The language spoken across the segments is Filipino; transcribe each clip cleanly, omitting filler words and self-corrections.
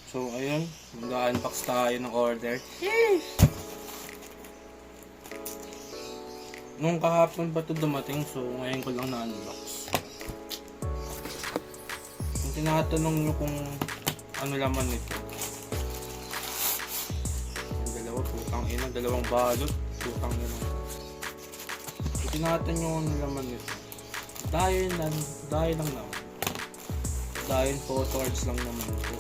So ayun, mag-unbox tayo ng order. Nung kahapon ba ito dumating, so ngayon ko lang na-unbox. Kung tinatanong nyo kung ano laman nito, yung dalawa, putang ina, dalawang balot, putang ina. Kung tinatanong nyo ano laman nito, dahil lang naman. Dahil photo cards lang naman ito.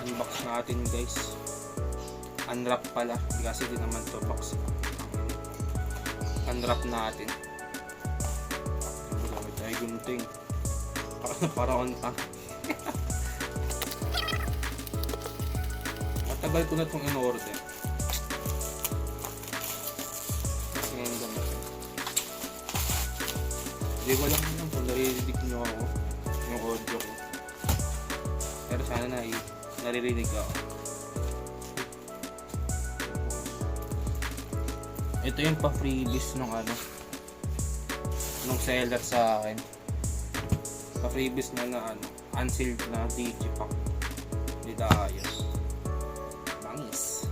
Unbox natin guys. Unwrap pala kasi di naman to box. Unwrap natin. Gamit tayo gunting. Para on tank. Matagal ko na itong in-order. Kasi ngayon gamit. Hindi ko lang kung naririnig nyo ako yung audio ko. Pero sana naririnig ako. Ito yung pa-freebies nung nung seller sa akin. Pa-freebies na unsealed na digipack. Hindi tayo. Bangis.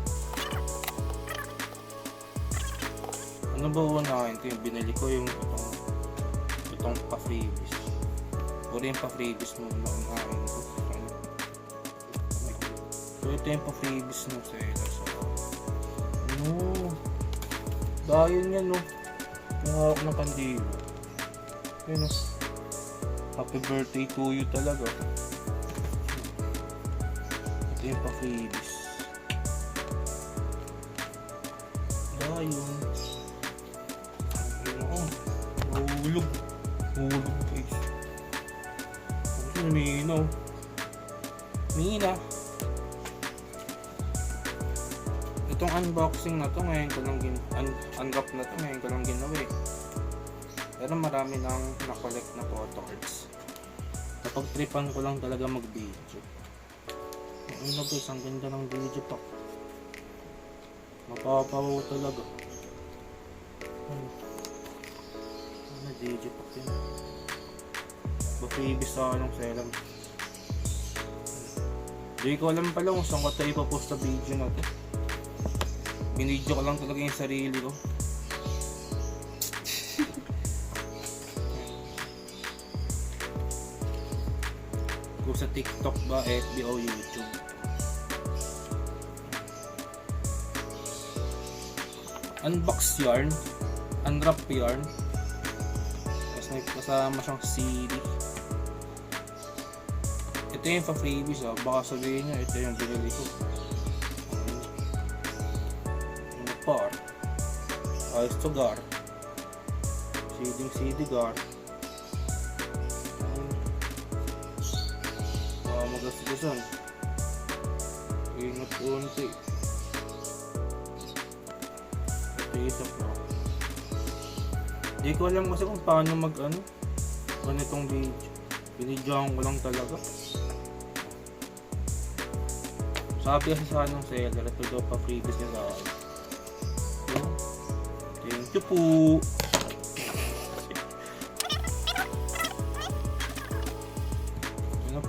Ano ba unahin? Ito yung binili ko yung itong pa-freebies. Puro yung pa-freebies nung unahin ko. So ito yung pa-freebies nung seller. So, dahil yan nahawak ng kandila. Yun happy birthday to you talaga. Ito yung pa-freebies. Dahil mahulog guys. Kasi mina itong unboxing na to ngayon ko lang unwrap na to ngayon ko lang ginawa eh. Pero marami nang na-collect na photo cards. Napag-tripan ko lang talaga mag-video. Ano guys, ang ganda ng video pa. Mapapaw talaga. Ano video pa yun? Ba-freebies sa anong seller. Hindi ko alam pala kung saan ko tayo ipapost sa video na to. Binidyo ko lang talaga yung sarili ko. Kung sa TikTok ba, FB o YouTube. Unbox yarn. Unwrap yarn. Tapos may kasama siyang CD. Ito yung pa-freebies baka sabihin nyo, ito yung binili ko. Par ayos to gar CD gar magasgasan ingat unti ito isa pa. Di ko alam kasi kung paano ganitong video. Binidyohan ko lang talaga. Sabi kasi sa anong seller ito daw pa freebies nila. Thank you po.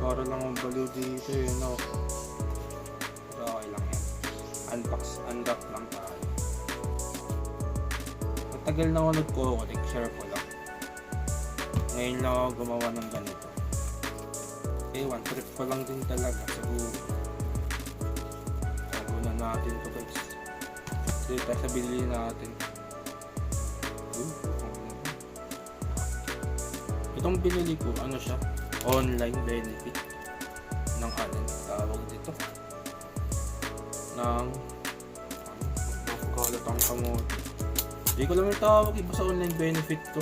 Para lang ang baliw dito pero okay lang yan. Unwrap lang tayo. Matagal na ako nagko-collect, share ko lang. Ngayon lang ako gumawa ng ganito. One trip ko lang din talaga siguro. Tago na natin to guys. Dito tayo sa binili natin. Itong binili ko, siya? Online benefit ng tawag dito ng kalatang kamote. Hindi ko lang yung tawag iba sa online benefit to.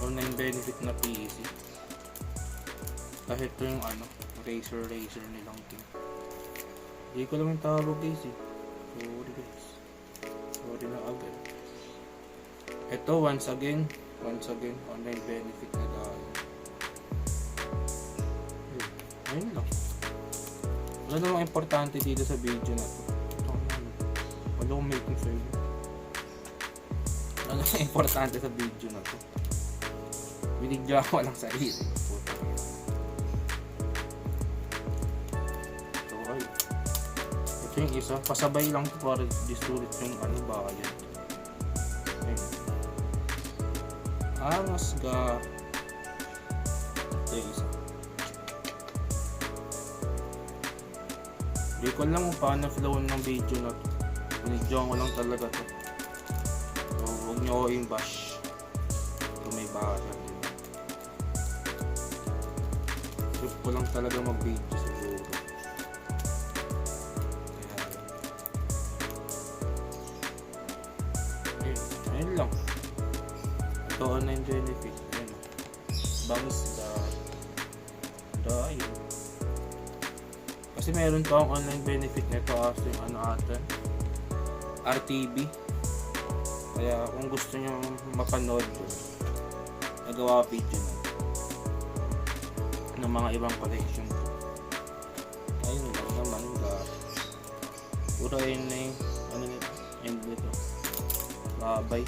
Online benefit na PC. Kahit ito yung Razer nilang team. Hindi ko lang yung tawag guys eh. Sorry guys. Sorry na agad. Ito once again online benefit na tayo. Ayun lang. Wala namang importante dito sa video na to. Wala akong making sure. Wala namang importante sa video na to. Binigyan ako ng sarili. Puta. So, ay. Ito yung isa. Pasabay lang ito para disulit yung ano ba yan. Ayun. Angas ga. Ito yung isa. Hindi ko lang kung paano flow ng video na to. Binigyan ko lang talaga to. So, huwag nyo ko yung bash. Kung may bakit. Trip ko lang talaga mag-video siguro. Kaya, ayun lang. Ito online benefit. Ayun. Bangs ayun. Kasi meron to ang online benefit nito kasi yung ano ata RTB. Kaya kung gusto nyo mapanood yun, nagawa video ng mga ibang collection ko. Ayun lang naman puro yun na yung ano nito, end nito. Bye.